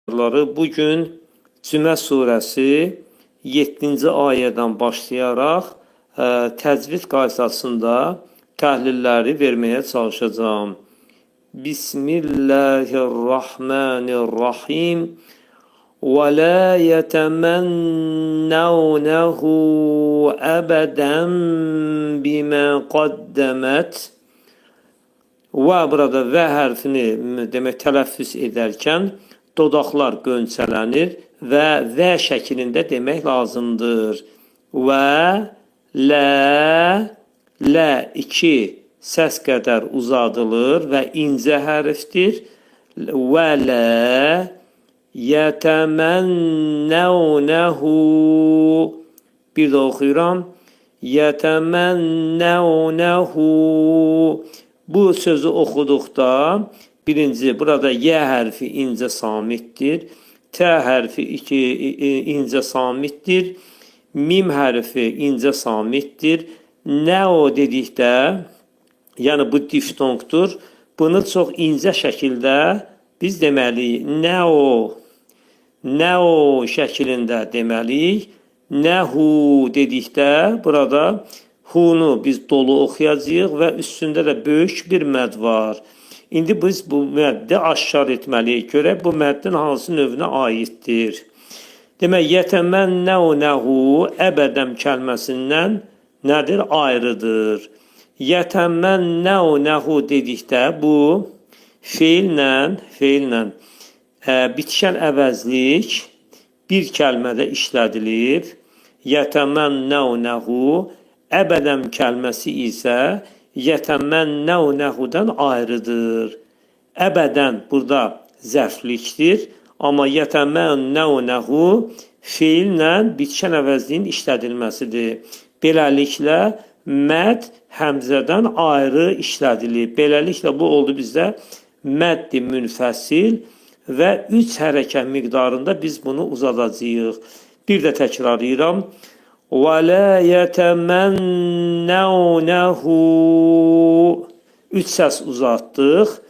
Bugün Cümə surəsi 7-ci ayədən başlayaraq təcvid qaydasında təhlilləri verməyə çalışacağım. Bismillahirrahmanirrahim. Və la yetəmənnəvnəhu əbədən bimə qaddəmət. Və burada və hərfini demək tələffüz edərkən dodaqlar qönçələnir və və şəklində demək lazımdır. Və, lə iki səs qədər uzadılır və incə hərfdir. Və lə yətəmənnəvnəhu. Bir də oxuyuram. Yətəmənnəvnəhu. Bu sözü oxuduqda birinci, burada Y hərfi incə samitdir. T hərfi incə samitdir. Mim hərfi incə samitdir. Nə o dedikdə, yəni bu diftongdur. Bunu çox incə şəkildə biz deməliyik. Nə o şəklində deməliyik. Nəhu dedikdə, burada hunu biz dolu oxuyacağıq və üstündə də böyük bir məd var. İndi biz bu məddi aşkar etməliyik. Görək bu məddin hansı növünə aiddir. Demək, yətəmənnəvnəhu əbədəm kəlməsindən nədir? Ayrıdır. Yətəmənnəvnəhu dedikdə bu feillə bitişən əvəzlik bir kəlmədə işlədilib. Yətəmənnəvnəhu. Əbədəm kəlməsi isə yətəmənnəvnəhudan ayrıdır. Əbədən burada zərflikdir. Amma yətəmənnəvnəhu feillə bitişən əvəzliyin işlədilməsidir. Beləliklə, məd həmzədən ayrı işlədilir. Beləliklə, bu oldu bizdə məddi münfəsil və 3 hərəkət miqdarında biz bunu uzadacağıq. Bir də təkrarlayıram. Və la yetəmənnəvnəhu. 3 səs uzatdıq.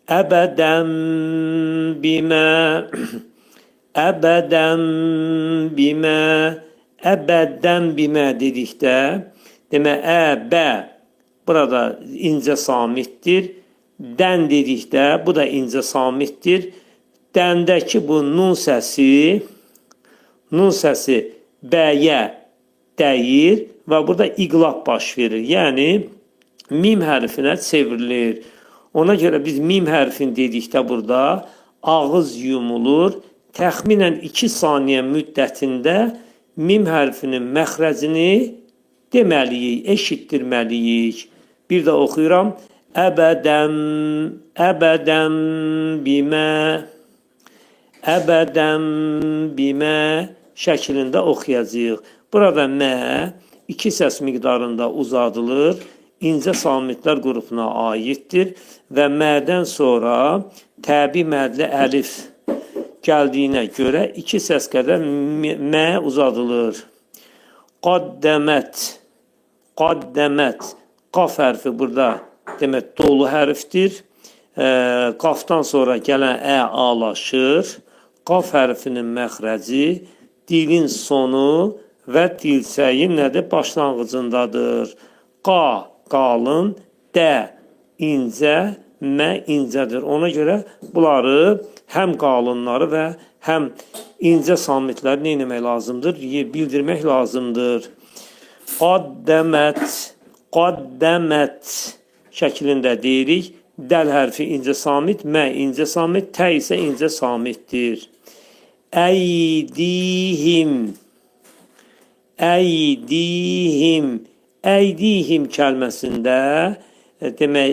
Əbədən bimə. Əbədən bimə. Əbədən bimə dedikdə, demək, əbə burada incə samitdir. Dən dedikdə, bu da incə samitdir. Dəndəki bu nun səsi bəyə dəyir və burada iqlab baş verir. Yəni, mim hərfinə çevrilir. Ona görə biz mim hərfini dedikdə burada ağız yumulur. Təxminən 2 saniyə müddətində mim hərfinin məxrəcini deməliyik, eşitdirməliyik. Bir də oxuyuram. Əbədəm bimə. Əbədəm bimə şəklində oxuyacağıq. Burada mə 2 səs miqdarında uzadılır. İncə samitlər qrupuna aiddir və mədən sonra təbi mədli əlif gəldiyinə görə 2 səs qədər mə uzadılır. Qaddəmət. Qaf hərfi burada demək dolu hərfdir. Qafdan sonra gələn alaşır. Qaf hərfinin məxrəci dilin sonu və dilçəyin nədir? Başlanğıcındadır. Qalın, də incə, mə incədir. Ona görə bunları həm qalınları və həm incə samitləri nə etmək lazımdır? Bildirmək lazımdır. Qaddəmət şəklində deyirik. Dəl hərfi incə samit, mə incə samit, tə isə incə samitdir. Əydihim kəlməsində demək,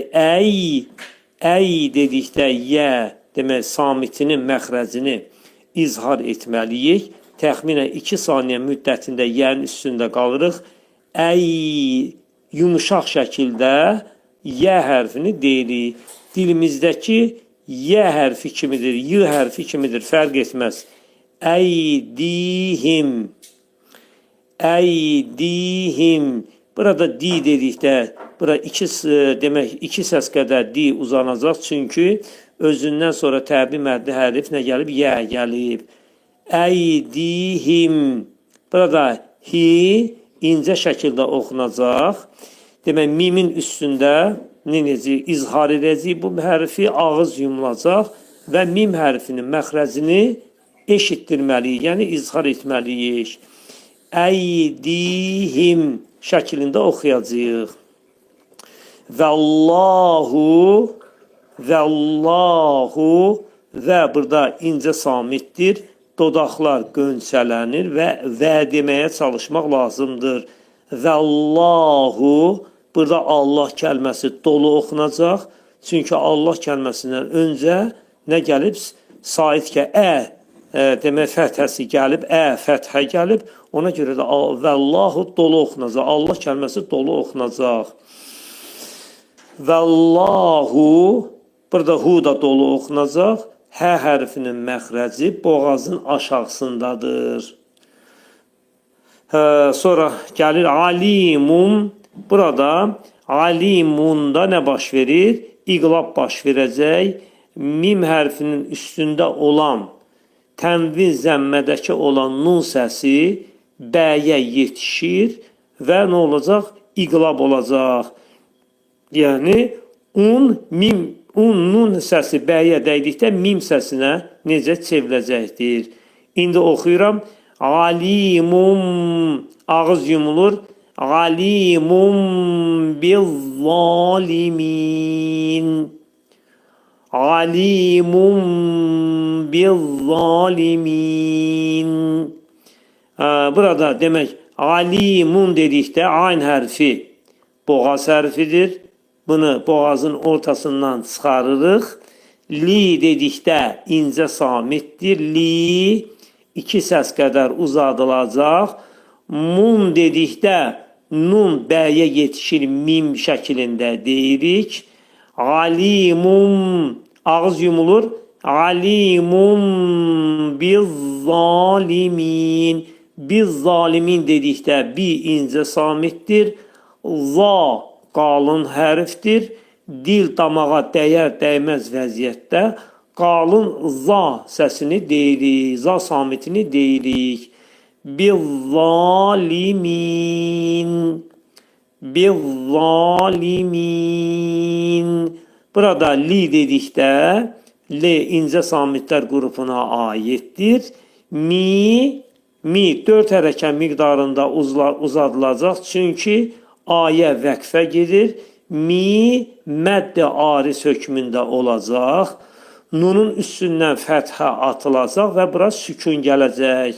əy dedikdə yə demək, samitinin məxrəcini izhar etməliyik. Təxminən 2 saniyə müddətində yənin üstündə qalırıq. Əy yumuşaq şəkildə yə hərfini deyirik. Dilimizdəki yə hərfi kimidir, y hərfi kimidir, fərq etməz. Əydihim. Burada di dedikdə, burada iki səs qədər di uzanacaq. Çünki özündən sonra təbi məddi hərif nə gəlib? Yə gəlib. Əydihim. Burada hi incə şəkildə oxunacaq. Demək, mimin üstündə necə izhar edəcək bu hərfi, ağız yumulacaq və mim hərfinin məxrəcini eşitdirməliyik, yəni izhar etməliyik. Əydihim şəklində oxuyacağıq. Vəllahu və burada incə samitdir. Dodaqlar qönçələnir və deməyə çalışmaq lazımdır. Vəllahu, burada Allah kəlməsi dolu oxunacaq. Çünki Allah kəlməsindən öncə nə gəlib? Saitkə demək fəthəsi gəlib, fəthə gəlib. Ona görə də vəllahu dolu oxunacaq. Allah kəlməsi dolu oxunacaq. Vəllahu, burada hu da dolu oxunacaq. Hə hərfinin məxrəci boğazın aşağısındadır. Sonra gəlir alimum. Burada alimunda nə baş verir? İqlab baş verəcək. Mim hərfinin üstündə olan, tənvin zəmmədəki olan nun səsi bəyə yetişir və nə olacaq? İqlab olacaq. Yəni, nun səsi bəyə dəydikdə mim səsinə necə çevriləcəkdir? İndi oxuyuram. Alimum, ağız yumulur. Alimum bizzalimin. Alimum bizzalimin. Burada demək, alimun dedikdə ayn hərfi boğaz hərfidir. Bunu boğazın ortasından çıxarırıq. Li dedikdə incə samitdir. Li iki səs qədər uzadılacaq. Mun dedikdə nun bəyə yetişir mim şəklində deyirik. Alimum, ağız yumulur. Alimum bizzalimin. Bizzalimin dedikdə bi incə samitdir. Za qalın hərfdir. Dil damağa dəyər dəyməz vəziyyətdə qalın za səsini deyirik. Za samitini deyirik. Bizzalimin. Bizzalimin. Burada li dedikdə li incə samitlər qrupuna aiddir. Mi 4 hərəkət miqdarında uzadılacaq. Çünki ayə vəqfə gedir. Mi məddə aris hökmündə olacaq. Nunun üstündən fəthə atılacaq və bura sükun gələcək.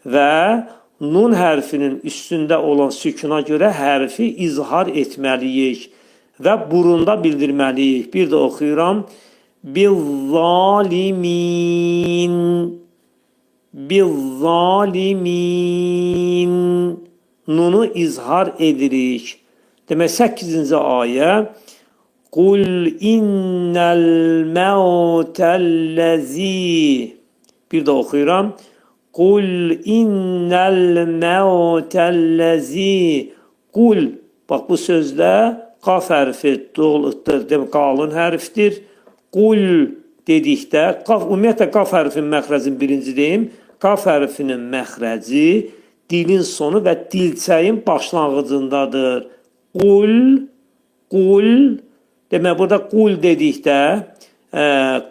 Və nun hərfinin üstündə olan sükuna görə hərfi izhar etməliyik və burunda bildirməliyik. Bir də oxuyuram. Bizzalimin. Bizzalimin. Nunu izhar edirik. Demək 8-ci ayə. Qul innəl məvtəl-ləzi. Bir də oxuyuram. Qul innəl məvtəl-ləzi. Qul. Bax bu sözdə qaf hərfi qalın hərfdir. Qul dedikdə, ümumiyyətlə qaf hərfinin məxrəcini birinci deyim. Qaf hərfinin məxrəci dilin sonu və dilçəyin başlanğıcındadır. Qul, qul. Demək, burada qul dedikdə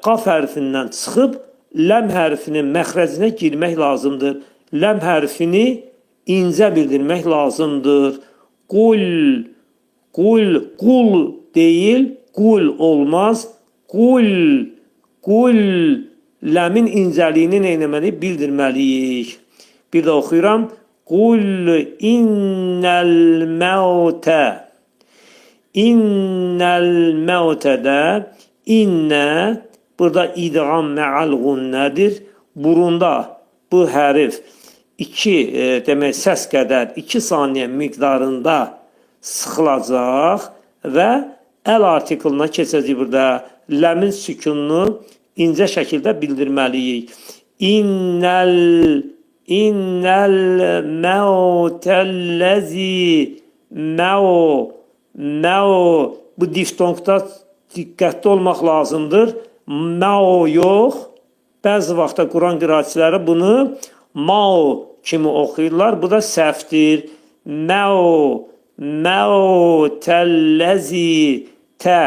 qaf hərfindən çıxıb ləm hərfinin məxrəcinə girmək lazımdır. Ləm hərfini incə bildirmək lazımdır. Qul, qul, qul deyil, qul olmaz. Qul, qul, ləmin incəliyini neynəməli? Bildirməliyik. Bir də oxuyuram. Qul innəl məvtə. İnnəl məvtədə innə, burada idğam mə'al gunnədir. Burunda bu hərif demək səs qədər 2 saniyə miqdarında sıxılacaq və əl artiklına keçəcək burada. Ləmin sükununu incə şəkildə bildirməliyik. İnnəl məvtəlləzi məv. Bu diftongda diqqətli olmaq lazımdır mao yox. Bəzi vaxtda Quran qiraətçiləri bunu mao kimi oxuyurlar. Bu da səhvdir. Mao, mao telləzi tə.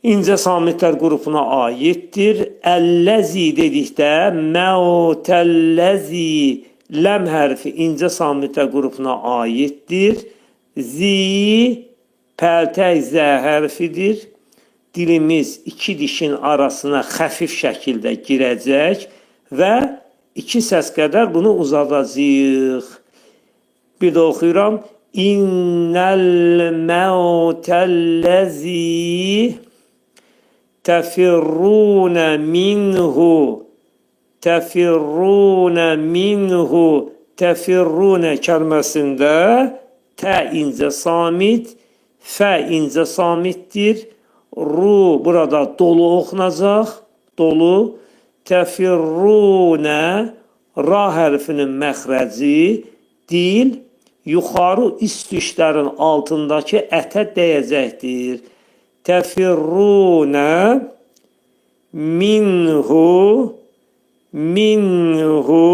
İncə samitlər qrupuna aiddir. Əlləzi dedikdə mao telləzi ləm hərfi incə samitlər qrupuna aiddir. Zi pəltək zə hərfidir. Dilimiz iki dişin arasına xəfif şəkildə girəcək və iki səs qədər bunu uzadacağıq. Bir də oxuyuram. İnnəl məutəlləzi təfirrunə minhu təfirrunə minhu təfirrunə kəlməsində tə incə samit, fə incə samitdir. Ru burada dolu oxunacaq. Dolu. Təfirrunə ra hərfinin məxrəci dil yuxarı üst dişlərin altındakı ətə dəyəcəkdir. Təfirrunə minhu minhu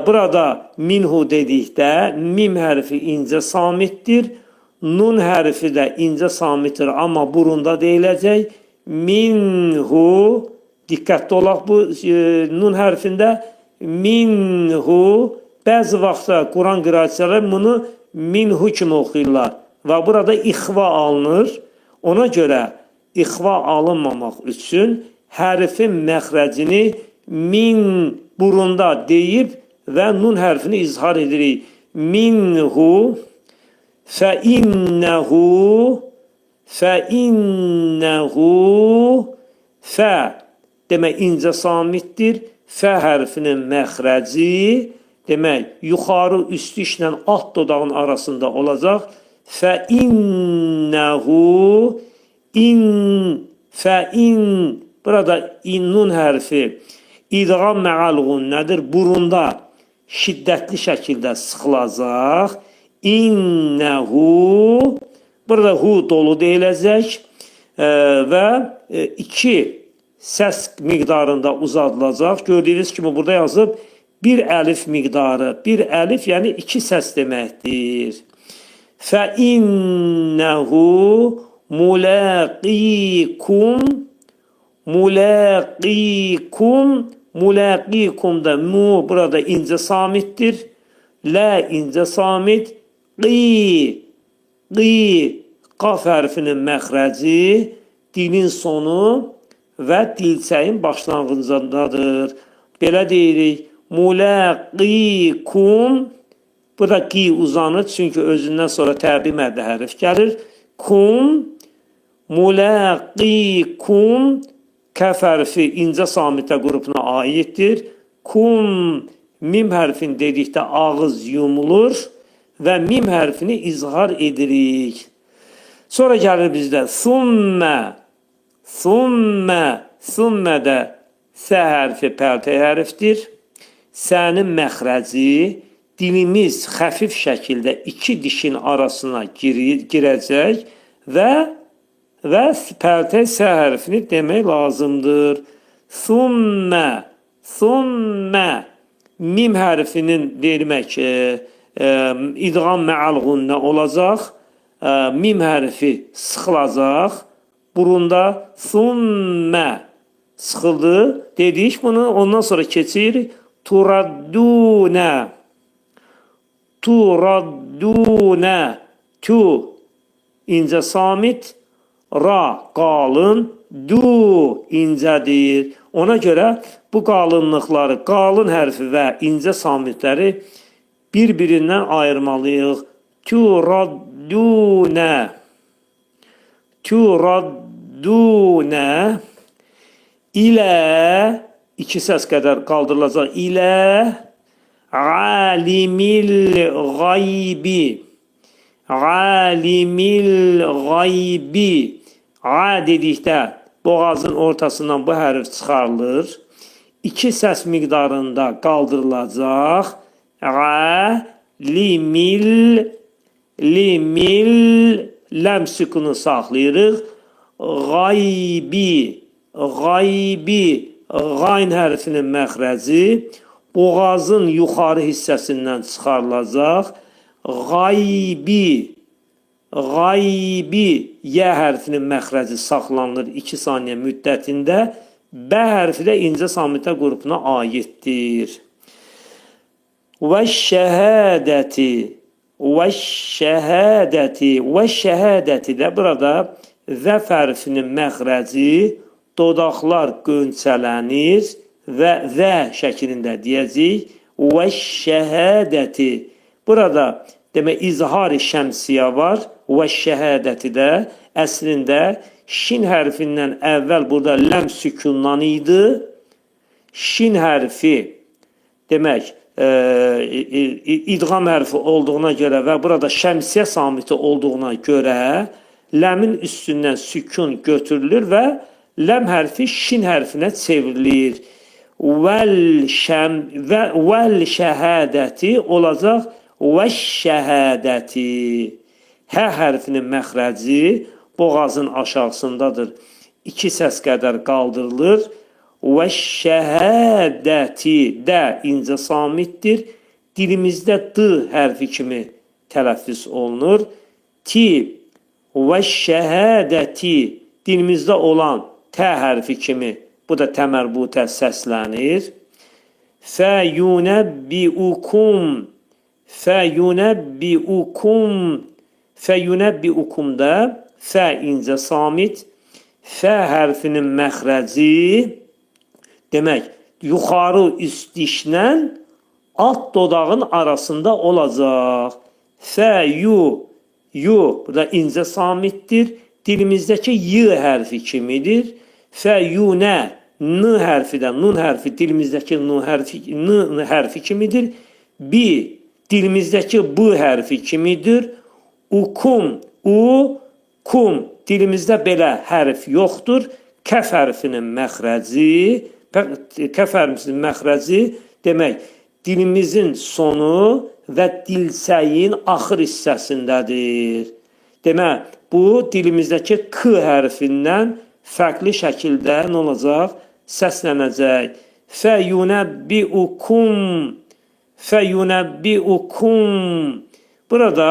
burada minhu dedikdə mim hərfi incə samitdir. Nun hərfi də incə samitdir, amma burunda deyiləcək. Minhu, diqqətli olaq bu nun hərfində. Minhu, bəzi vaxtda Quran qiraətçiləri bunu minhu kimi oxuyurlar. Və burada ixva alınır. Ona görə ixva alınmamaq üçün hərfin məxrəcini min burunda deyib və nun hərfini izhar edirik. Minhu fəinnəhu fə demək incə samitdir. Fə hərfinin məxrəci demək yuxarı üst dişlə alt dodağın arasında olacaq. Fəinnəhu fəin burada nun hərfi idğam mə'al gunnədir. Burunda şiddətli şəkildə sıxılacaq. İnnəhu burada hu dolu deyiləcək və iki səs miqdarında uzadılacaq. Gördüyünüz kimi burada yazıb bir əlif miqdarı. Bir əlif yəni iki səs deməkdir. Fəinnəhu mulaqikum mulaqikumda mu burada incə samitdir. Lə incə samit. Qaf hərfinin məxrəci dilin sonu və dilçəyin başlanğıcındadır. Belə deyirik. Mulaqikum. Bu da qi uzanır, çünki özündən sonra təbi məddə hərf gəlir. Kum. Mulaqikum. Kəf hərfi incə samitə qrupuna aiddir. Kum. Mim hərfini dedikdə ağız yumulur və mim hərfini izhar edirik. Sonra gəlir bizdə Sümmə də sə hərfi pəltək hərfdir. Sənin məxrəci dilimiz xəfif şəkildə iki dişin arasına girəcək və pəltək sə hərfini demək lazımdır. Sümmə mim hərfinin demək idğam mə'al gunnə olacaq. Mim hərfi sıxılacaq. Burunda sümmə sıxıldı. Dedik bunu. Ondan sonra keçir. Turaddunə. Tu incə samit. Ra qalın. Du incədir. Ona görə bu qalınlıqları, qalın hərfi və incə samitləri bir-birindən ayırmalıyıq. Turaddunə ilə iki səs qədər qaldırılacaq. İlə alimil qaybi. A dedikdə boğazın ortasından bu hərf çıxarılır. İki səs miqdarında qaldırılacaq. Limil ləm sükunu saxlayırıq. Qaybi, qaybi, qayn hərfinin məxrəci boğazın yuxarı hissəsindən çıxarılacaq. Qaybi, qaybi, yə hərfinin məxrəci saxlanılır 2 saniyə müddətində. B hərfi də incə samitə qrupuna aiddir. Və şəhədəti, və şəhədəti, və şəhədəti də burada zəf hərfinin məxrəci dodaqlar qönçələnir və zə şəklində deyəcəyik. Və şəhədəti. Burada demək izhar-ı şəmsiyə var. Və şəhədəti də əslində şin hərfindən əvvəl burada ləm sükundan idi. Şin hərfi demək idğam hərfi olduğuna görə və burada şəmsiyə samiti olduğuna görə ləmin üstündən sükun götürülür və ləm hərfi şin hərfinə çevrilir. Vəl şəhədəti olacaq və şəhədəti. Hə hərfinin məxrəci boğazın aşağısındadır. 2 səs qədər qaldırılır. Və şəhədəti də incə samitdir. Dilimizdə d hərfi kimi tələffüz olunur. Ti və şəhədəti dilimizdə olan t hərfi kimi bu da təmərbutə səslənir. Fəyunəbbiukum, fəyunəbbiukum, fəyunəbbiukumda fə incə samit, fə hərfinin məxrəci demək yuxarı üst dişlə alt dodağın arasında olacaq. Fəyu, yu burada incə samitdir. Dilimizdəki y hərfi kimidir. Fəyunə, n hərfi də, nun hərfi dilimizdəki n hərfi kimidir. Bi, dilimizdəki b hərfi kimidir. Ukum, kum, dilimizdə belə hərf yoxdur. Kəf hərfinin məxrəci, demək, dilimizin sonu və dilsəyin axır hissəsindədir. Demək, bu dilimizdəki k hərfindən fərqli şəkildə nə olacaq? Səslənəcək. Fəyunəbbiukum, fəyunəbbiukum. Burada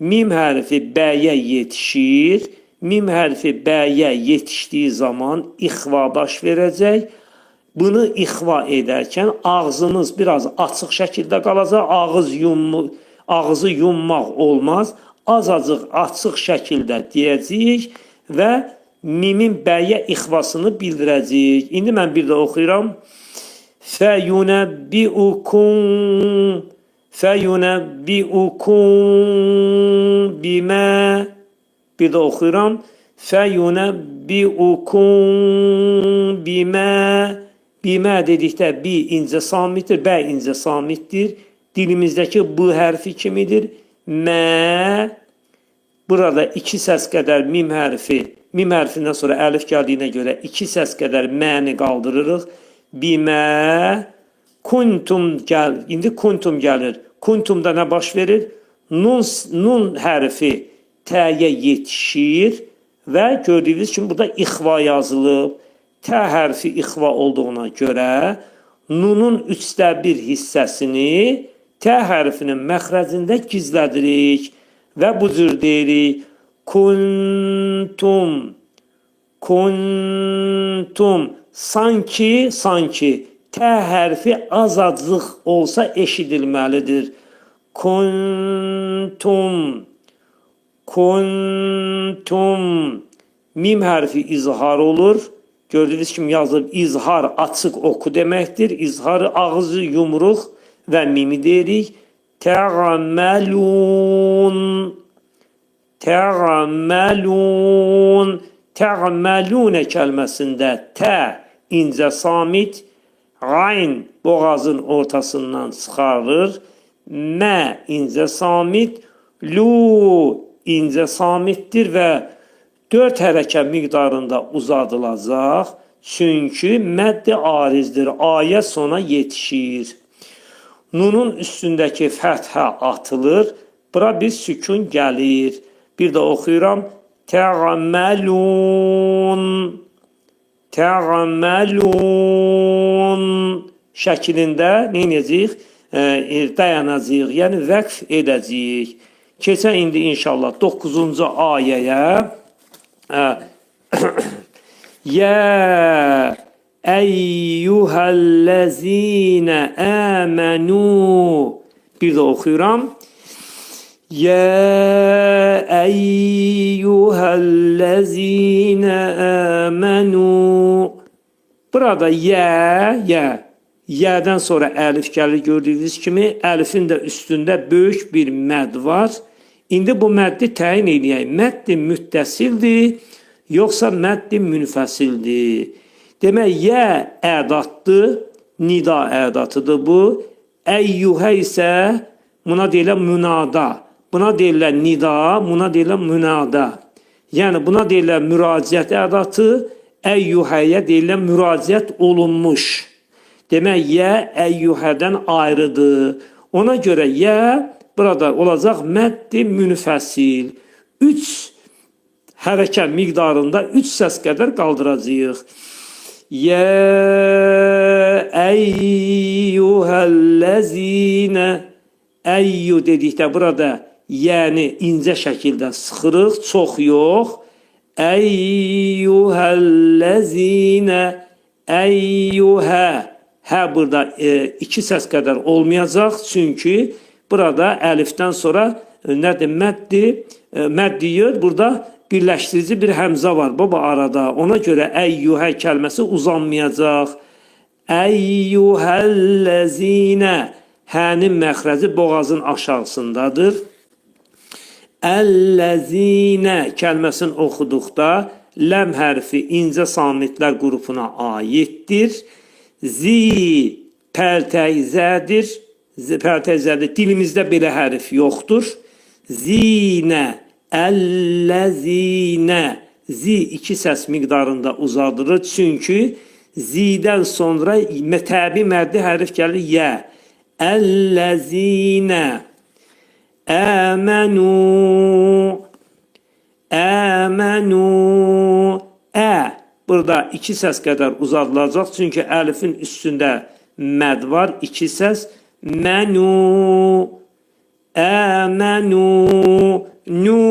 mim hərfi bəyə yetişir. Mim hərfi bəyə yetişdiyi zaman ixva baş verəcək. Bunu ixva edərkən ağzımız biraz açıq şəkildə qalacaq. Ağzı yummaq olmaz. Azacıq açıq şəkildə deyəcəyik və mimin bəyə ixvasını bildirəcəyik. İndi mən bir də oxuyuram. Fəyunəbbiukum, fəyunəbbiukum bimə. Bir də oxuyuram. Fəyunəbbiukum bimə. Bimə dedikdə bi incə samitdir, bə incə samitdir. Dilimizdəki b hərfi kimidir. Mə. Burada 2 səs qədər mim hərfi, mim hərfindən sonra əlif gəldiyinə görə 2 səs qədər məni qaldırırıq. Bimə. Kuntum gəl. İndi kuntum gəlir. Kuntumda nə baş verir? Nun hərfi təyə yetişir və gördüyünüz kimi burada ixva yazılıb. T hərfi ixva olduğuna görə nunun 1/3 hissəsini T hərfinin məxrəcində gizlədirik və bu cür deyirik. Kuntum, kuntum. Sanki T hərfi azacıq olsa eşidilməlidir. Kuntum, kuntum. Mim hərfi izhar olur. Gördüyünüz kimi yazılıb izhar açıq oku deməkdir. İzharı ağzı yumruq və mimi deyirik. Təğməlun, təğməlun. Təğməlunə kəlməsində tə incə samit, qayn boğazın ortasından çıxarır. Mə incə samit, lu incə samitdir və 4 hərəkə miqdarında uzadılacaq. Çünki məddi arizdir. Ayə sona yetişir. Nunun üstündəki fəthə atılır. Bura bir sükun gəlir. Bir də oxuyuram. Tə'amelun. Tə'amelun şəklində nə edəcəyik? Dayanacağıq, yəni vəqf edəcəyik. Keçək indi inşallah 9-cu ayəyə. Ya eyyuhellezine amenu. Bir də oxuyuram. Ya eyyuhellezine amenu. Burada Y'dən sonra əlif gəlir gördüyünüz kimi. Əlifin də üstündə böyük bir məd var. İndi bu məddi təyin edəyək. Məddi müttəsildir, yoxsa məddi münfəsildir. Demək, yə ədatdır, nida ədatıdır bu. Əyyuhə isə buna deyilən münada. Buna deyilən nida, buna deyilən münada. Yəni, buna deyilən müraciət ədatı, əyyuhəyə deyilən müraciət olunmuş. Demək, yə əyyuhədən ayrıdır. Ona görə yə burada olacaq məddi münfəsil. 3 hərəkət miqdarında 3 səs qədər qaldıracağıq. Yə əyyuhəl-ləzinə. Əyyu dedikdə burada yəni incə şəkildə sıxırıq, çox yox. Əyyuhəl-ləzinə. Əyyuhə. Hə burada 2 səs qədər olmayacaq. Çünki burada əlifdən sonra nədir? Mədd deyir. Burada birləşdirici bir həmzə var baba arada. Ona görə əyyuhə kəlməsi uzanmayacaq. Əyyuhəl-ləzinə. Hənin məxrəci boğazın aşağısındadır. Əl-ləzinə kəlməsini oxuduqda ləm hərfi incə samitlər qrupuna aiddir. Zi pəltəyzədir. Pəltəyzədir. Dilimizdə belə hərf yoxdur. Zinə, əlləzinə. Zi 2 səs miqdarında uzadılır. Çünki zidən sonra təbi məddi hərf gəlir yə. Əlləzinə. Əmənu. Əmənu. Burada 2 səs qədər uzadılacaq. Çünki əlifin üstündə məd var. 2 səs. Mənu. Əmənu. Nu.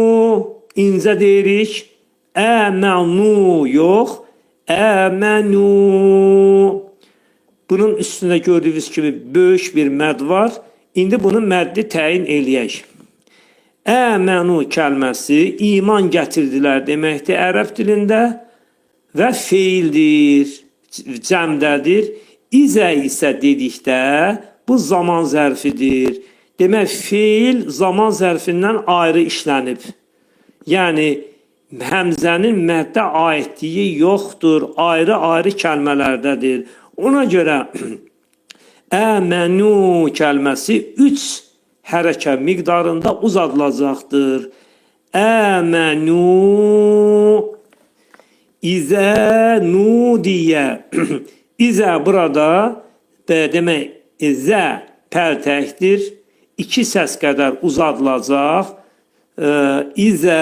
İncə deyirik. Əmənu yox. Əmənu. Bunun üstündə gördüyünüz kimi böyük bir məd var. İndi bunu məddi təyin eləyək. Əmənu kəlməsi iman gətirdilər deməkdir ərəb dilində. Və feildir, cəmdədir. İzə isə dedikdə bu zaman zərfidir. Demək, feil zaman zərfindən ayrı işlənib. Yəni, həmzənin məddə aidliyi yoxdur, ayrı-ayrı kəlmələrdədir. Ona görə əmənu kəlməsi 3 hərəkət miqdarında uzadılacaqdır. Əmənu. İzə nudiyə. İzə burada demək, zə pəltəkdir. 2 səs qədər uzadılacaq. İzə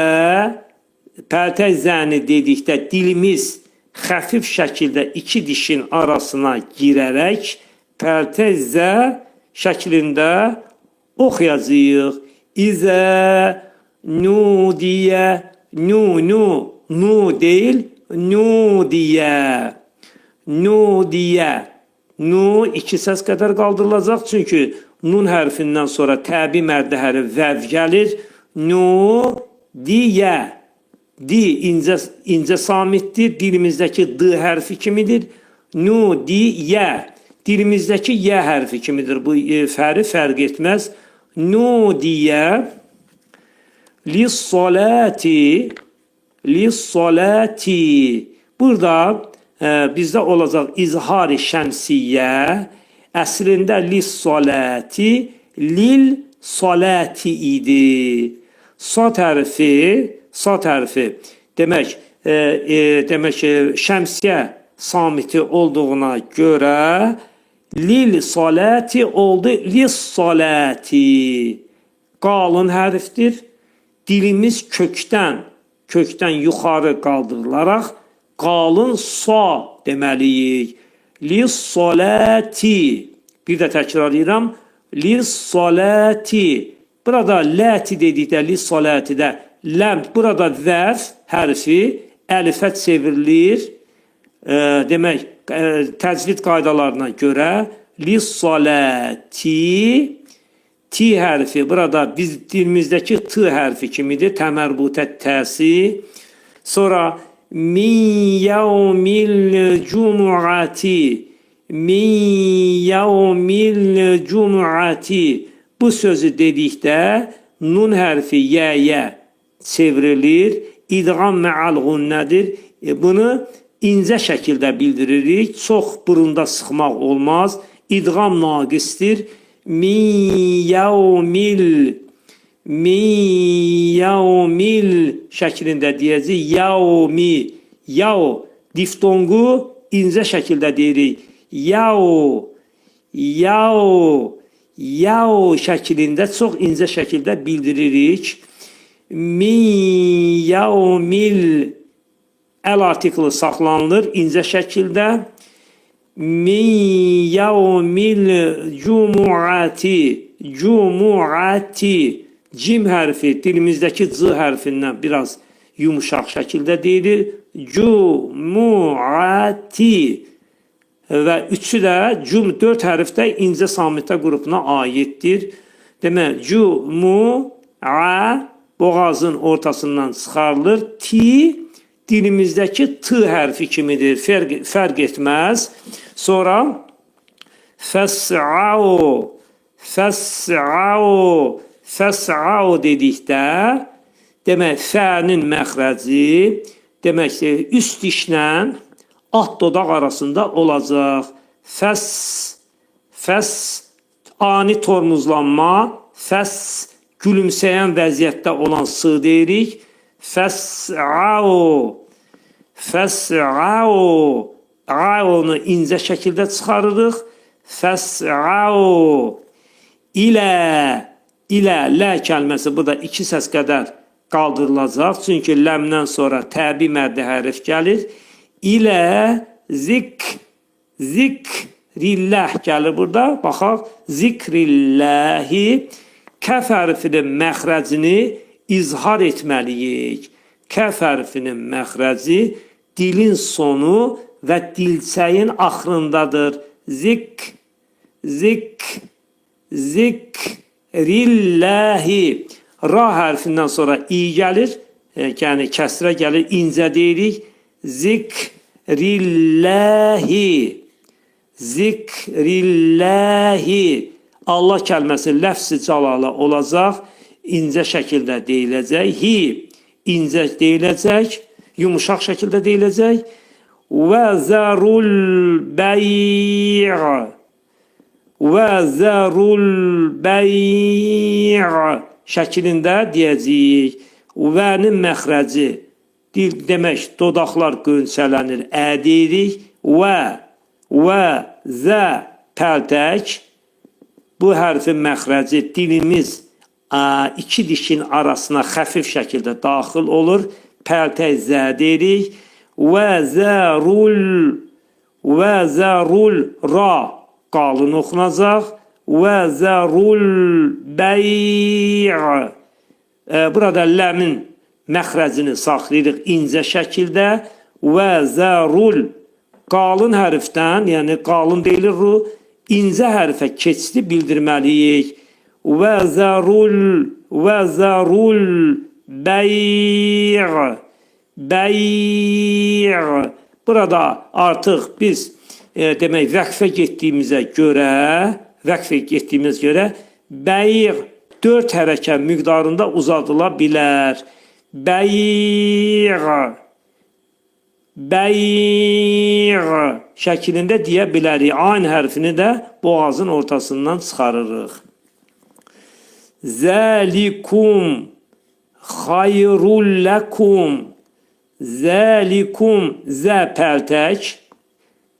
pəltək zəni dedikdə dilimiz xəfif şəkildə 2 dişin arasına girərək pəltək zə şəklində oxuyacağıq. İzə nudiyə. Nu deyil. Nudiyə. Nudiyə. Nu 2 səs qədər qaldırılacaq. Çünki nun hərfindən sonra təbi məddi hərfi vəv gəlir. Nudiyə. Di incə samitdir. Dilimizdəki d hərfi kimidir. Nudiyə. Dilimizdəki yə hərfi kimidir. Bu fərq etməz. Nudiyə. Lissolati. Burada bizdə olacaq izhari şəmsiyyə. Əslində lissolati, lil solati idi. Sat hərfi demək şəmsiyyə samiti olduğuna görə lil solati oldu lissolati. Qalın hərfdir. Dilimiz kökdən yuxarı qaldırılaraq qalın sa deməliyik. Lis-salati. Bir də təkrarlayıram. Lis-salati. Burada lati dedikdə, lis-salatidə ləm, burada zərf hərfi əlifə çevrilir. Demək, təcvid qaydalarına görə lis-salati, ti hərfi burada biz dilimizdəki t hərfi kimidir, təmərbutə təsi. Sonra min yevmil cumuati, min yevmil cumuati. Bu sözü dedikdə nun hərfi yəyə çevrilir. İdğam mə'al gunnədir. Bunu incə şəkildə bildiririk. Çox burunda sıxmaq olmaz. İdğam naqistir. Min yevmil şəklində deyəcək. Yevmi. Yav. Diftongu incə şəkildə deyirik. Yav şəklində çox incə şəkildə bildiririk. Min yevmil əl artiklı saxlanılır incə şəkildə. Min yevmil cumuati, cumuati. Cim hərfi dilimizdəki c hərfindən biraz yumuşaq şəkildə deyilir. Cumuati. Və üçü də cum 4 hərfdə incə samitə qrupuna aiddir. Demək, cumu'a boğazın ortasından çıxarılır. Ti dilimizdəki t hərfi kimidir. Fərq etməz. Sonra fəs'au dedikdə demək, fənin məxrəci demək ki, üst dişlə alt dodaq arasında olacaq. Fəs, ani tormuzlanma, fəs, gülümsəyən vəziyyətdə olan sı deyirik. Fəs'au, onu incə şəkildə çıxarırıq. Fəs'au, ilə, lə kəlməsi burada 2 səs qədər qaldırılacaq. Çünki ləmdən sonra təbi məddi hərf gəlir. İlə zikrilləh gəlir burada. Baxaq, zikrilləhi kəf hərfinin məxrəcini izhar etməliyik. Kəf hərfinin məxrəci dilin sonu və dilçəyin axırındadır. Zikrilləhi. Ra hərfindən sonra i gəlir, yəni kəsrə gəlir, incə deyirik. Zikrilləhi. Allah kəlməsi ləfz-i calala olacaq, incə şəkildə deyiləcək. Hi, incə deyiləcək, yumuşaq şəkildə deyiləcək. Və zərul bəy' şəklində deyəcəyik. Vənin məxrəci, dil demək, dodaqlar qönçələnir, deyirik. Və, zə, pəltək. Bu hərfin məxrəci dilimiz 2 dişin arasına xəfif şəkildə daxil olur. Pəltək zə deyirik. Və zərul ra qalın oxunacaq. Və zərul bəy'. Burada ləmin məxrəcini saxlayırıq incə şəkildə. Və zərul qalın hərfdən, yəni qalın deyilir ru, incə hərfə keçdi bildirməliyik. Və zərul bəy'. Burada artıq biz demək vəqfə getdiyimizə görə bəy' 4 hərəkət miqdarında uzadıla bilər. Bəy' şəklində deyə bilərik. Ayn hərfini də boğazın ortasından çıxarırıq. Zəlikum xayrul ləkum. Zəlikum, zə pəltək.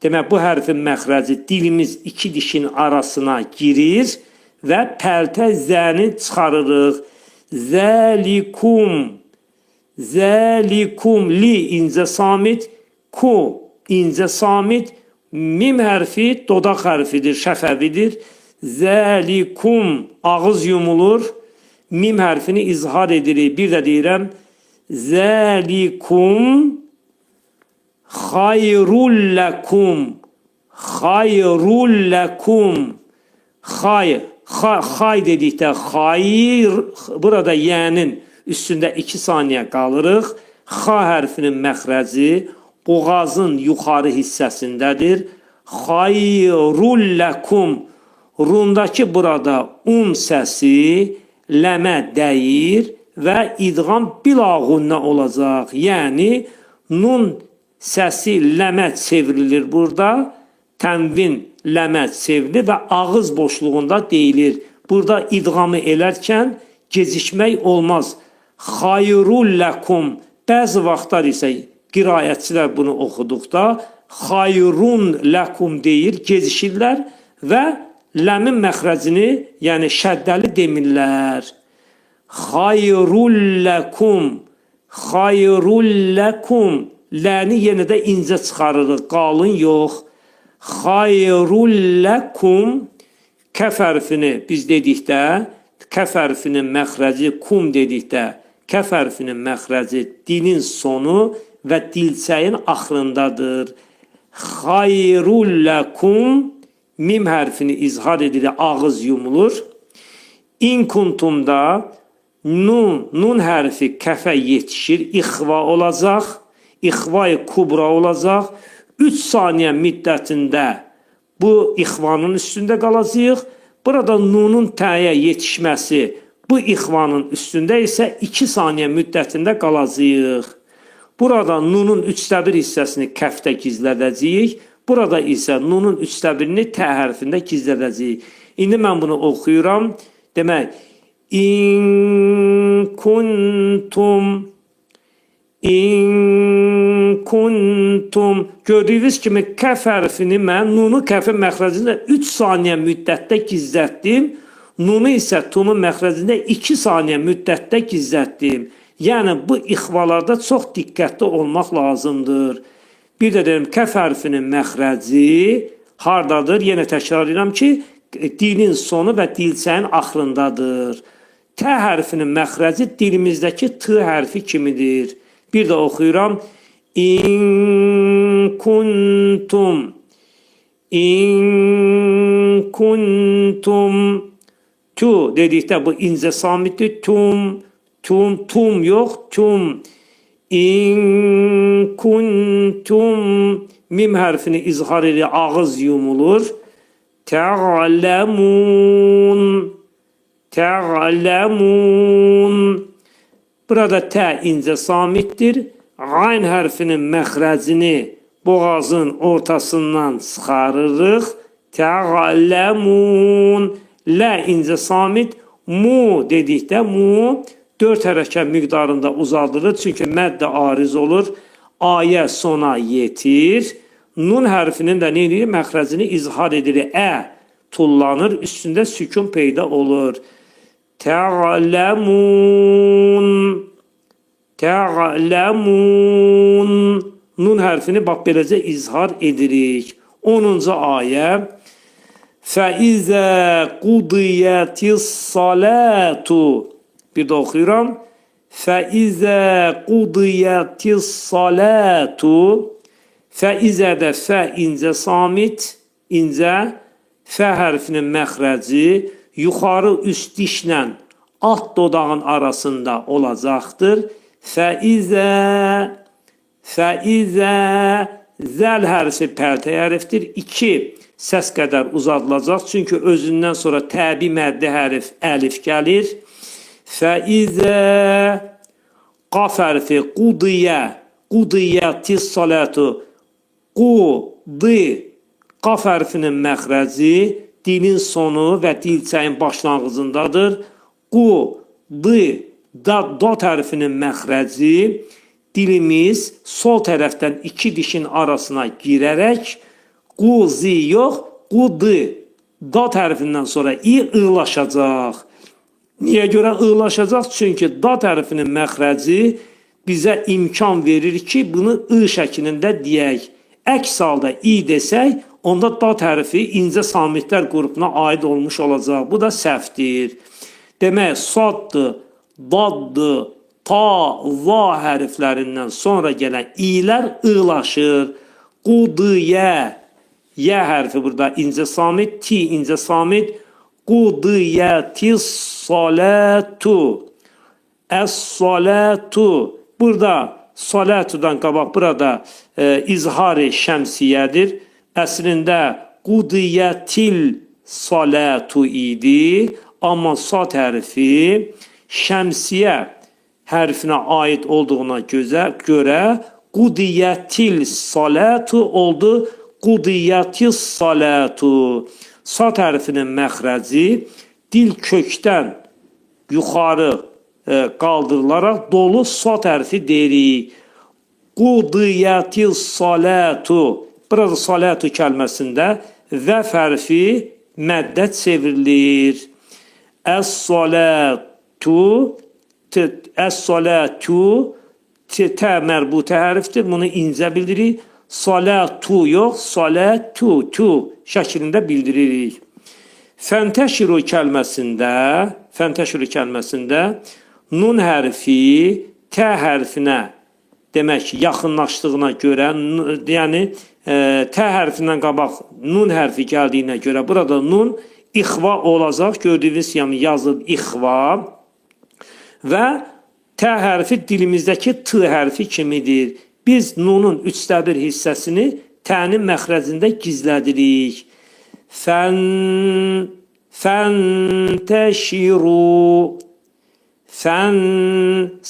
Demək, bu hərfin məxrəci dilimiz 2 dişin arasına girir və pəltək zəni çıxarırıq. Zəlikum, Zəlikum li incə samit, ku incə samit, mim hərfi dodaq hərfidir, şəfəvidir. Zəlikum ağız yumulur, mim hərfini izhar edirik. Bir də deyirəm, zəlikum xayrul ləkum, xayrul ləkum. Xay dedikdə xayr, burada yənin üstündə 2 saniyə qalırıq. Xa hərfinin məxrəci boğazın yuxarı hissəsindədir. Xayrul ləkum. Rundakı burada səsi ləmə dəyir və idğam bilağunna olacaq. Yəni, nun səsi ləmə çevrilir burada. Tənvin ləmə çevrilir və ağız boşluğunda deyilir. Burada idğamı elərkən gecikmək olmaz. Xayrul ləkum. Bəzi vaxtlar isə qiraətçilər bunu oxuduqda xayrun ləkum deyir, gecikirlər və ləmin məxrəcini, yəni şəddəli demirlər. Xayrul ləkum, xayrul ləkum. Ləni yenə də incə çıxarırıq, qalın yox. Xayrul ləkum. Kəf hərfini biz dedikdə, kəf hərfinin məxrəci kum dedikdə, kəf hərfinin məxrəci dilin sonu və dilçəyin axırındadır. Xayrul ləkum. Mim hərfini izhar edilir, ağız yumulur. İn kuntumda nun hərfi kəfə yetişir, ixva olacaq. İxva-i kubra olacaq. 3 saniyə müddətində bu ixvanın üstündə qalacaq. Burada nunun təyə yetişməsi bu ixvanın üstündə isə 2 saniyə müddətində qalacaq. Burada nunun 1/3 hissəsini kəfdə gizlədəcəyik. Burada isə nunun 1/3-ni tə hərfində gizlədəcəyik. İndi mən bunu oxuyuram. Demək, in kuntum. Gördüyünüz kimi kəf hərfini mən nunu kəfin məxrəcində 3 saniyə müddətdə gizlətdim. Nunu isə tumun məxrəcində 2 saniyə müddətdə gizlətdim. Yəni, bu ixvalarda çox diqqətli olmaq lazımdır. Bir də deyim, kəf hərfinin məxrəci hardadır? Yenə təkrar edirəm ki, dilin sonu və dilçəyin axırındadır. Tə hərfinin məxrəci dilimizdəki t hərfi kimidir. Bir də oxuyuram. İn kuntum. Tu dedikdə bu incə samitdir. Tum yox, tum. İn kuntum. Mim hərfini izhar edir, ağız yumulur. Tə'ləmun. Burada tə incə samitdir. Ayn hərfinin məxrəcini boğazın ortasından çıxarırıq. Tə'ləmun. Lə incə samit. Mu dedikdə mu 4 hərəkət miqdarında uzadılır. Çünki məddə ariz olur. Ayə sona yetir. Nun hərfinin də neyini? Məxrəcini izhar edilir. Tullanır. Üstündə sükun peyda olur. Tə'ləmun. Nun hərfini bax beləcə izhar edirik. 10-cu ayə. Fəizə qudiyətis salatu. Bir də oxuyuram. Fəizə qudiyətis salatu. Fəizədə fə incə samit, incə. Fə hərfinin məxrəci yuxarı üst dişlə alt dodağın arasında olacaqdır. Fəizə. Zəl hərfi pərtə hərfdir. 2 səs qədər uzadılacaq. Çünki özündən sonra təbi məddi hərf əlif gəlir. Fəizə. Qaf hərfi qudiyə. Qudiyətis salatu. Qudi. Qaf hərfinin məxrəci dilin sonu və dilçəyin başlanğıcındadır. Qudi. Dot hərfinin məxrəci dilimiz sol tərəfdən 2 dişin arasına girərək quzi yox, qudi. Dot hərfindən sonra ığlaşacaq. Niyə görə ığlaşacaq? Çünki dot hərfinin məxrəci bizə imkan verir ki, bunu I şəklində deyək. Əks halda I desək, onda dad hərfi incə samitlər qrupuna aid olmuş olacaq. Bu da səhvdir. Demək, saddır, daddır, ta, va hərflərindən sonra gələn i'lər i'laşır. Qudiyə, yə hərfi burada incə samit, ti incə samit. Qudiyətis salatu, əs-salatu. Burada salatudan qabaq burada izhar-ı şəmsiyyədir. Əslində qudiyətil salatu idi. Amma sad hərfi şəmsiyə hərfinə aid olduğuna görə qudiyyətil salatu oldu, qudiyyətis salatu. Sad hərfinin məxrəci dil kökdən yuxarı qaldırılaraq dolu sad hərfi deyirik. Qudiyyətil salatu. Burada salatu kəlməsində vəf hərfi məddə çevrilir. Əs-salatu, əs-salatu, tə mərbutə hərfdir. Bunu incə bildiririk. Salatu yox, salatu, tu şəklində bildiririk. Fəntəşiru kəlməsində nun hərfi tə hərfinə demək ki, yaxınlaşdığına görə, yəni tə hərfindən qabaq nun hərfi gəldiyinə görə burada nun İxva olacaq. Gördüyünüz kimi yazılıb ixva və tə hərfi dilimizdəki t hərfi kimidir. Biz nunun 1/3 hissəsini tənin məxrəcində gizlədirik. Fəntəşiru.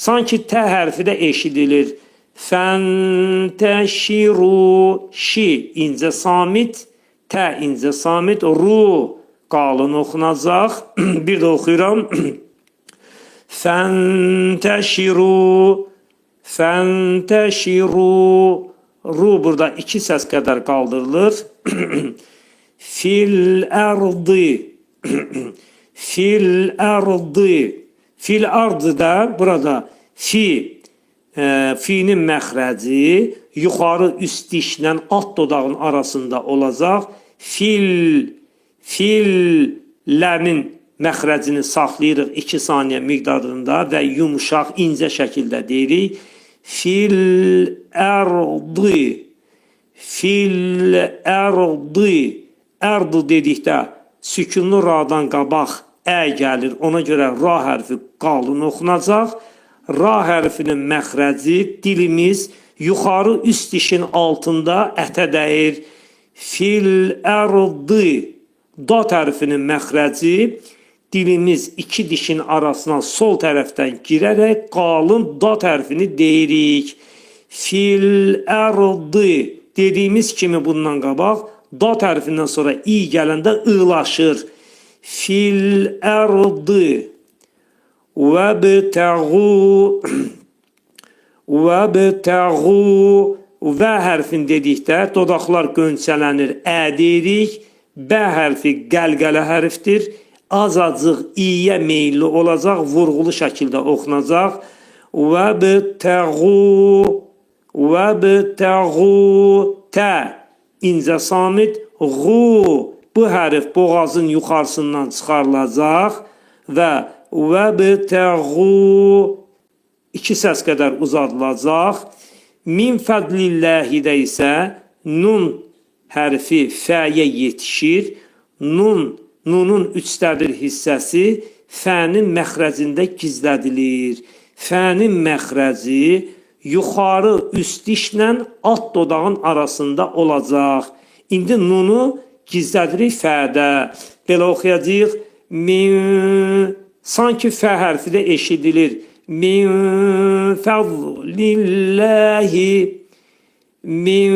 Sanki tə hərfi də eşidilir. Fəntəşiru. Şi incə samit, tə incə samit, ru qalın oxunacaq. Bir də oxuyuram. Fəntəşiru. Fəntəşiru. Ru burada 2 səs qədər qaldırılır. Fil ərdi. Fil ərdi. Fil ərdi də burada fi'nin məxrəci yuxarı üst dişlə alt dodağın arasında olacaq. Ləmin məxrəcini saxlayırıq 2 saniyə miqdarında və yumuşaq, incə şəkildə deyirik. Fil ərdi. Fil ərdi. Ərdi dedikdə sükunlu radan qabaq ə gəlir. Ona görə ra hərfi qalın oxunacaq. Ra hərfinin məxrəci dilimiz yuxarı üst dişin altında ətə dəyir. Fil ərdi. Dad hərfinin məxrəci dilimiz 2 dişin arasına sol tərəfdən girərək qalın dad hərfini deyirik. Fil ərdi. Dediyimiz kimi bundan qabaq dad hərfindən sonra i gələndə i'laşır. Fil ərdi. Vəbtəğu. Vəbtəğu. Və hərfin dedikdə dodaqlar qönçələnir, ə deyirik. Bə hərfi qəlqələ hərfdir. Azacıq i'yə meyilli olacaq, vurğulu şəkildə oxunacaq. Vəbtəğu. Vəbtəğu. Tə incə samit. Ğu. Bu hərf boğazın yuxarısından çıxarılacaq və vəbtəğu 2 səs qədər uzadılacaq. Min fədlilləhidə isə nun hərfi fəyə yetişir. Nunun 1/3 hissəsi fənin məxrəcində gizlədilir. Fənin məxrəci yuxarı üst dişlə alt dodağın arasında olacaq. İndi nunu gizlədirik fədə. Belə oxuyacaq. Sanki fə hərfi də eşidilir. Min fəzlillahi. Min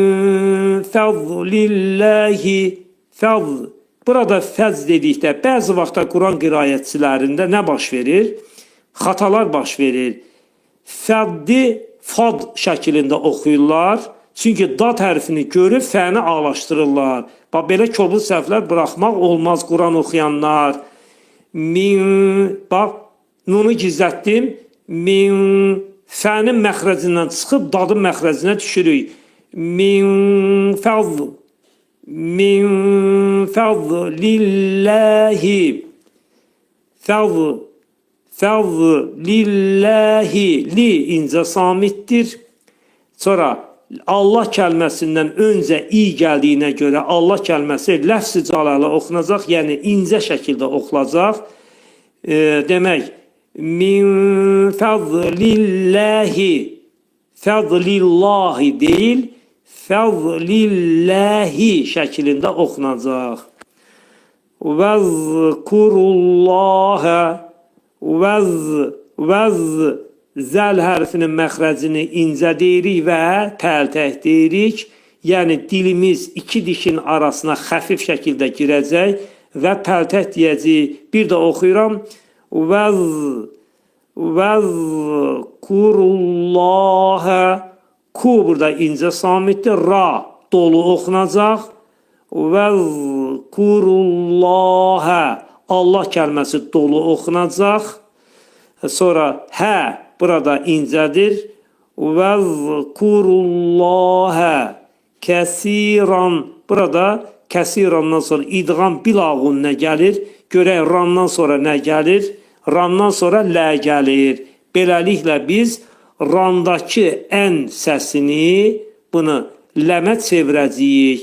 fəzlillahi. Burada fəz dedikdə bəzi vaxtda Quran qiraətçilərində nə baş verir? Xatalar baş verir. Fəddi fad şəklində oxuyurlar. Çünki dad hərfini görüb fəni ağlaşdırırlar. Belə kobud səhvlər buraxmaq olmaz Quran oxuyanlar. Bax, nunu gizlətdim. Min fənin məxrəcindən çıxıb dadın məxrəcinə düşürük. Min fəzlillahi fəzlillahi li incə samitdir. Sonra Allah kəlməsindən öncə i gəldiyinə görə Allah kəlməsi ləfz-i cəlalə oxunacaq, yəni incə şəkildə oxunacaq. Demək, min fəzlillahi, fəzlillahi deyil, fəzlillahi şəklində oxunacaq. Vəzkurullaha, vəz zəl hərfinin məxrəcini incə deyirik və təltək deyirik. Yəni dilimiz iki dişin arasına xəfif şəkildə girəcək və təltək deyəcəyik. Bir də oxuyuram. Vəzkurullaha, ku burada incə samitdir, ra dolu oxunacaq. Vəzkurullaha, Allah kəlməsi dolu oxunacaq. Sonra hə burada incədir. Vəzkurullaha kəsiran, burada kəsirandan sonra idğam bilağun nə gəlir? Görək randan sonra nə gəlir? Randan sonra lə gəlir. Beləliklə biz randakı ən səsini bunu ləmə çevirəcəyik.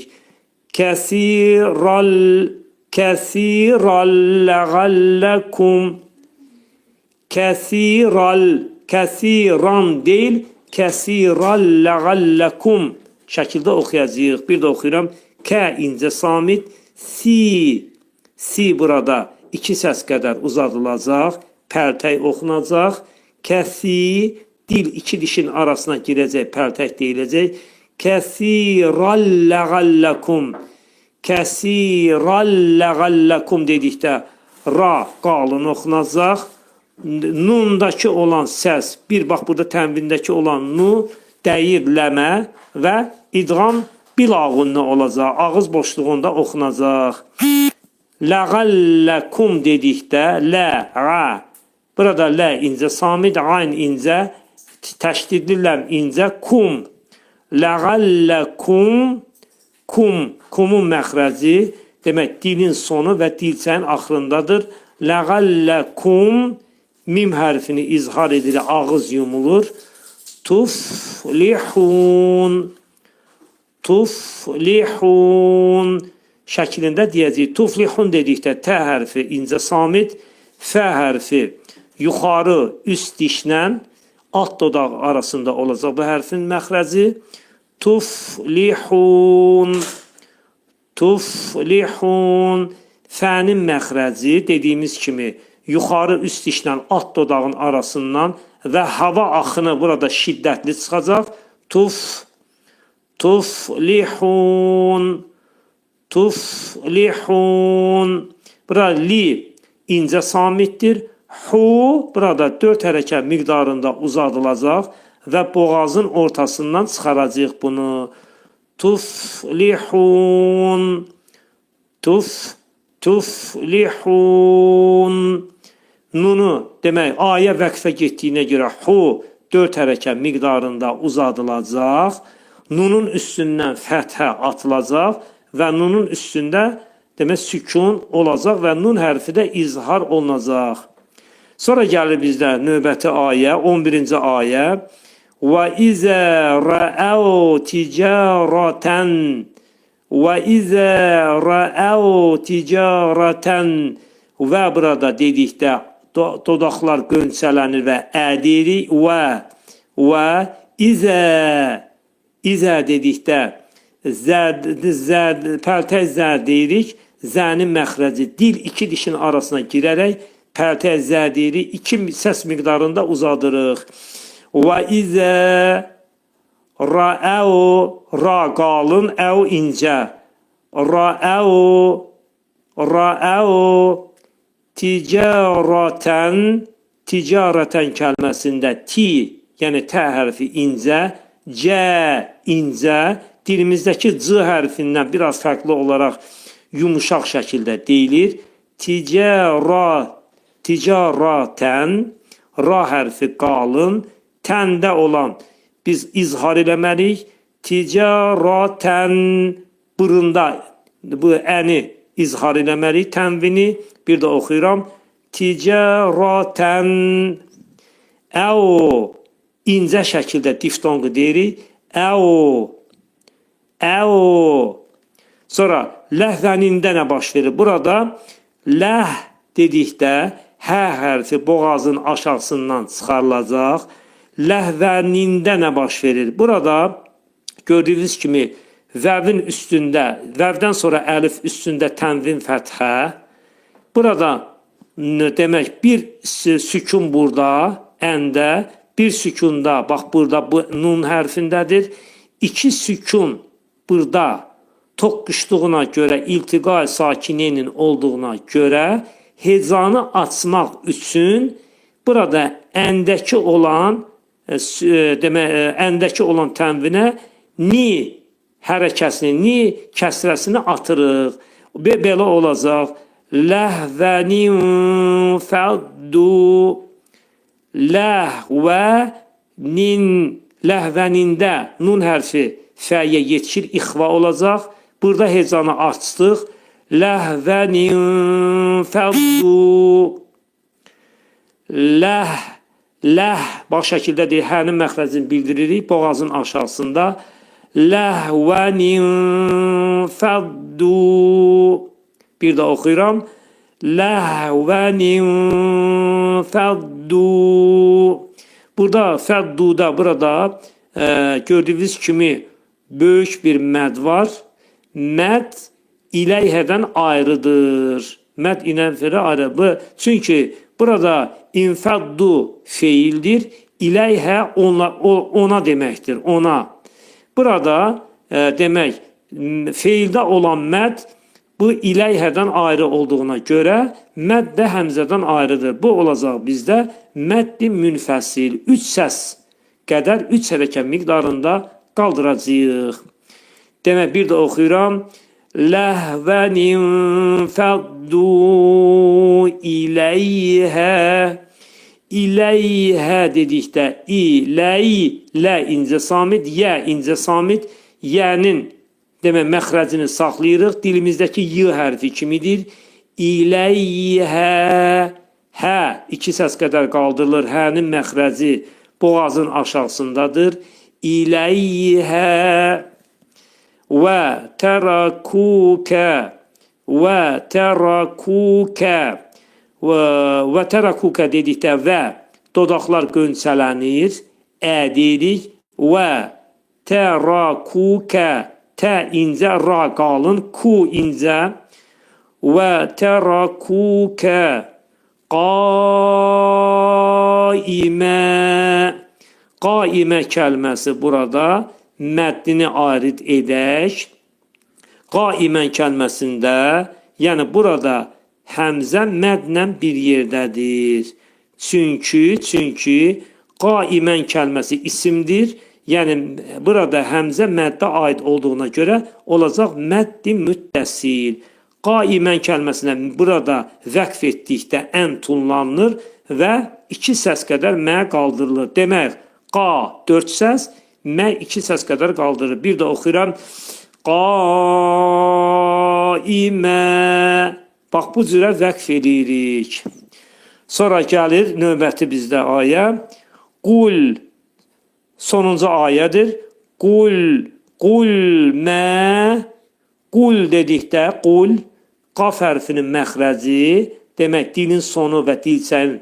Kəsiralləğəlləkum, kəsiran deyil, kəsiralləğəlləkum şəkildə oxuyacağıq. Bir də oxuyuram. Kə incə samit, si burada iki səs qədər uzadılacaq, pəltək oxunacaq. Kəsi, dil iki dişin arasına girəcək, pəltək deyiləcək. Kəsiralləğəlləkum, kəsiralləğəlləkum dedikdə ra qalın oxunacaq. Nundakı olan səs, bir bax burada tənvindəki olan nu dəyir ləmə və idğam bilağunna olacaq. Ağız boşluğunda oxunacaq. Ləğəlləkum dedikdə lə, ra. Burada lə incə samid, ayn incə, təşdidli ləm incə, kum. Ləğəlləkum, kumun məxrəci, demək dilin sonu və dilçəyin axırındadır. Ləğəlləkum, mim hərfini izhar edilir, ağız yumulur. Tuflihun, tuflihun şəklində deyəcəyik. Tuflihun dedikdə tə hərfi incə samit, fə hərfi yuxarı üst dişlə alt dodaq arasında olacaq bu hərfin məxrəci. Tuflihun, tuflihun fənin məxrəci dediyimiz kimi yuxarı üst dişlə alt dodağın arasından və hava axını burada şiddətli çıxacaq. Tuflihun, tuflihun. Burada li incə samitdir. Hu burada 4 hərəkət miqdarında uzadılacaq və boğazın ortasından çıxaracaq bunu. Tuflihun, tuflihun. Nunu demək aya vəqfə getdiyinə görə hu 4 hərəkət miqdarında uzadılacaq. Nunun üstündən fəthə atılacaq və nunun üstündə demək sükun olacaq və nun hərfi də izhar olunacaq. Sonra gəlir bizdə növbəti ayə, 11-ci ayə. Və izə rəəv ticarətən, və izə rəəv ticarətən. Və burada dedikdə dodaqlar qönçələnir və ədirik. Və izə dedikdə pəltək zə deyirik. Zənin məxrəci dil iki dişin arasına girərək pəltək zə deyirik. 2 səs miqdarında uzadırıq. Və izə rəəv, ra qalın, əv incə. Rəəv ticarətən, ticarətən kəlməsində ti, yəni tə hərfi incə, cə incə, dilimizdəki c hərfindən biraz fərqli olaraq yumuşaq şəkildə deyilir. Ticarətən, ra hərfi qalın, təndə olan biz izhar eləməliyik. Ticarətən burunda bu əni izhar eləməliyik, tənvini. Bir də oxuyuram. Ticarətən əo incə şəkildə diftonqu deyirik. Əo. Sonra ləhvənində nə baş verir? Burada ləh dedikdə hə hərfi boğazın aşağısından çıxarılacaq. Ləhvənində nə baş verir? Burada gördüyünüz kimi vəvin üstündə, vəvdən sonra əlif üstündə tənvin fəthə. Burada demək bir sükun burada, əndə, bir sükunda, bax burada bu nun hərfindədir. İki sükun burada toqquşduğuna görə, iltiqa sakininin olduğuna görə hecanı açmaq üçün burada əndəki olan əndəki olan tənvinə ni hərəkəsini, ni kəsrəsini atırıq. Belə olacaq. Ləhvənin fəddu. Ləhvənin, ləhvənində nun hərfi fəyə yetişir, ixva olacaq. Burada hecanı açdıq. Ləhvənin fəddu. Ləh baş şəkildə deyil, hənin məxrəcini bildiririk boğazın aşağısında. Ləhvənin fəddu. Bir də oxuyuram. Ləhvənin fəddu. Burada fədduda, burada gördüyünüz kimi böyük bir məd var. Məd iləyhədən ayrıdır. Məd iləyhədən ayrıdır. Çünki burada infəddu feildir. İləyhə ona deməkdir, ona. Burada demək, feildə olan məd bu iləyhədən ayrı olduğuna görə məd də həmzədən ayrıdır. Bu olacaq bizdə məddi münfəsil. 3 səs qədər, 3 hərəkət miqdarında qaldıracağıq. Demək, bir də oxuyuram. Ləhvənin fəddu iləyhə. İləyhə dedikdə lə incə samit, yə incə samit, yənin demək məxrəcini saxlayırıq. Dilimizdəki y hərfi kimidir. İləyhə. Hə 2 səs qədər qaldırılır. Hənin məxrəci boğazın aşağısındadır. İləyhə. Və tərakukə. Və tərakukə. Və tərakukə dedikdə və dodaqlar qönçələnir. Deyirik. Və tərakukə. Tə incə, ra qalın, ku incə. Və tərakukə qaimə. Qaimə kəlməsi burada məddini arid edək. Qaimən kəlməsində, yəni burada həmzə mədlə bir yerdədir. Çünki qaimən kəlməsi isimdir. Yəni burada həmzə məddə aid olduğuna görə olacaq məddi müttəsil. Qaimən kəlməsinə burada vəqf etdikdə ən tunlanır və 2 səs qədər mə qaldırılır. Demək, qa 4 səs, mə 2 səs qədər qaldırır. Bir də oxuyuram. Qaimə. Bax, bu cürə vəqf edirik. Sonra gəlir növbəti bizdə ayə. Qul. Sonuncu ayədir. Qul mə. Qul dedikdə qul, qaf hərfinin məxrəci, demək dilin sonu və dilçəyin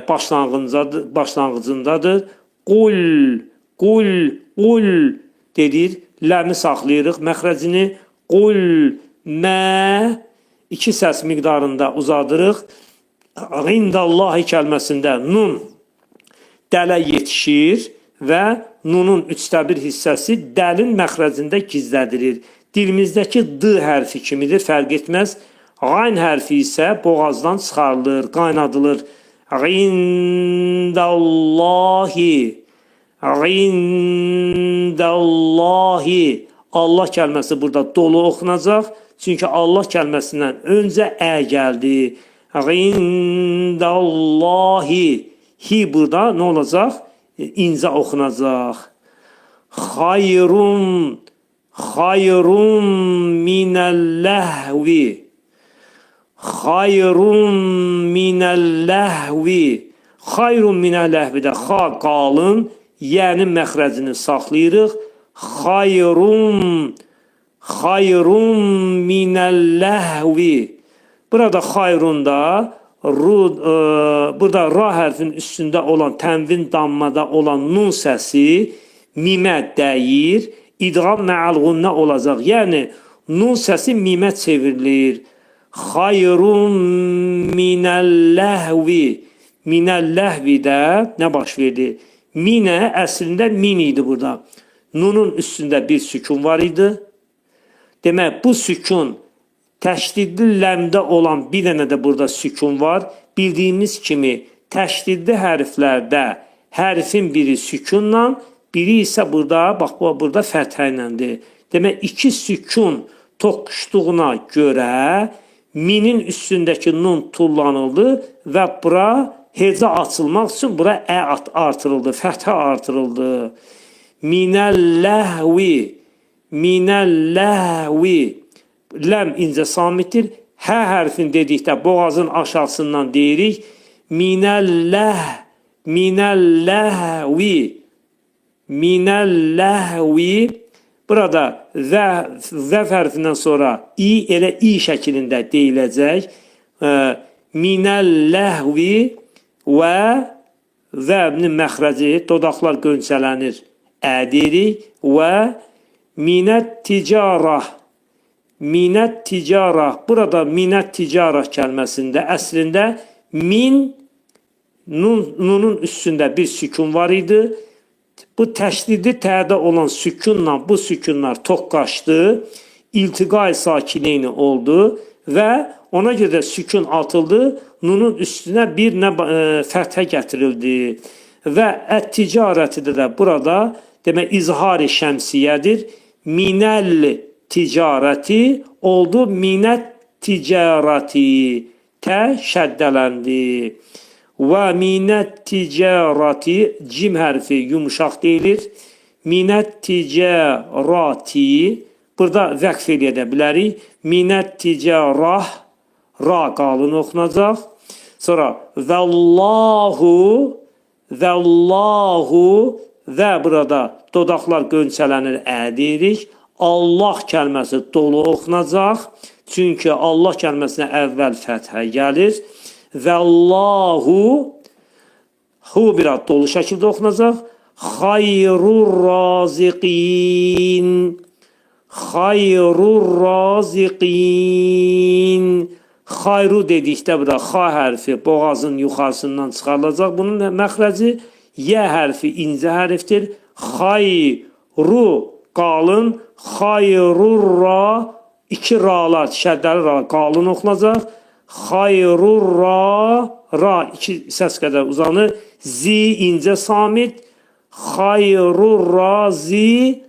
başlanğıcındadır. Qul dedir. Ləmi saxlayırıq məxrəcini. Qul mə. 2 səs miqdarında uzadırıq. İndallahi kəlməsində nun dələ yetişir və nunun 1/3 hissəsi dəlin məxrəcində gizlədilir. Dilimizdəki d hərfi kimidir, fərq etməz. Qayn hərfi isə boğazdan çıxarılır, qaynadılır. İndallahi. Allah kəlməsi burada dolu oxunacaq. Çünki Allah kəlməsindən öncə gəldi. İndallahi. Hi burada nə olacaq? incə oxunacaq. Xayrun minəl-ləhvi. Xayrun minəl-ləhvi. Xayrun minəl-ləhvidə xa qalın, yənin məxrəcini saxlayırıq. Xayrun minəl-ləhvi. Burada xayrunda burada ra hərfinin üstündə olan tənvin dammada olan nun səsi mimə dəyir. İdğam mə'al-ğunnə olacaq. Yəni nun səsi mimə çevrilir. Xayrun minəl-ləhvi. Minəl-ləhvidə nə baş verdi? Minə əslində min idi burada. Nunun üstündə bir sükun var idi. Demək, bu sükun təşdidli ləmdə olan bir dənə də burada sükun var. Bildiyimiz kimi təşdidli hərflərdə hərfin biri sükunla, biri isə burada, bax burada fəthə iləndir. Demək, iki sükun toqquşduğuna görə minin üstündəki nun tullanıldı və bura heca açılmaq üçün bura artırıldı, fəthə artırıldı. Minəl-ləhvi. Minəl-ləhvi. Ləm incə samitdir. Hə hərfini dedikdə boğazın aşağısından deyirik. Minəl-ləhvi. Minəl-ləhvi. Burada zəf hərfindən sonra elə i şəklində deyiləcək. Minəl-ləhvi və zəbnin məxrəci, dodaqlar qönçələnir, ədirik və minət-ticarah. Minət-ticarah. Burada minət-ticarah kəlməsində əslində min nunun üstündə bir sükun var idi. Bu təşdidli tədə olan sükunla bu sükunlar toqqaşdı, iltiqai sakineyni oldu və ona görə sükun atıldı, nunun üstünə bir fəthə gətirildi və ət-ticarətidə də burada demək izhar-ı şəmsiyyədir. Minəl ticarəti oldu minət ticarəti, tə şəddələndi. Və minət ticarəti, cim hərfi yumuşaq deyilir. Minət ticarəti, burada vəqf edə bilərik. Minət ticarah, ra qalın oxunacaq. Sonra vəllahu, və burada dodaqlar qönçələnir, ədirik. Allah kəlməsi dolu oxunacaq. Çünki Allah kəlməsinə əvvəl fəthə gəlir. Vəllahu, hu biraz dolu şəkildə oxunacaq. Xayrur raziqin. Xayrur raziqin. Xayru dedikdə burada xa hərfi boğazın yuxarısından çıxarılacaq. Bunun məxrəci yə hərfi incə hərfdir. Xayru qalın, xayrur ra, iki ralar, şəddəli ra qalın oxunacaq. Xayrur ra, iki səs qədər uzanır. Zi incə samit. Xayrur raziqin.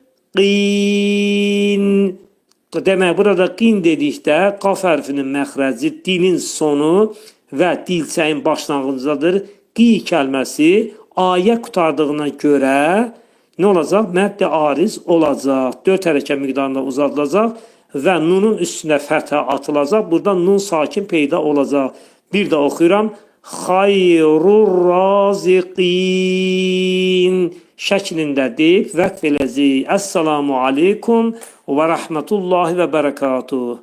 Demək, burada qin dedikdə qaf hərfinin məxrəci dilin sonu və dilçəyin başlanğıcıdır. Qi kəlməsi ayə qutardığına görə nə olacaq? Mədd ariz olacaq. 4 hərəkə miqdarında uzadılacaq və nunun üstünə fəthə atılacaq. Burada nun sakin peyda olacaq. Bir də oxuyuram. Xayrur raziqin şəklində deyib vəqf eləcək. Əssalamu aleykum və rəhmətullahi və bərəkatuhu.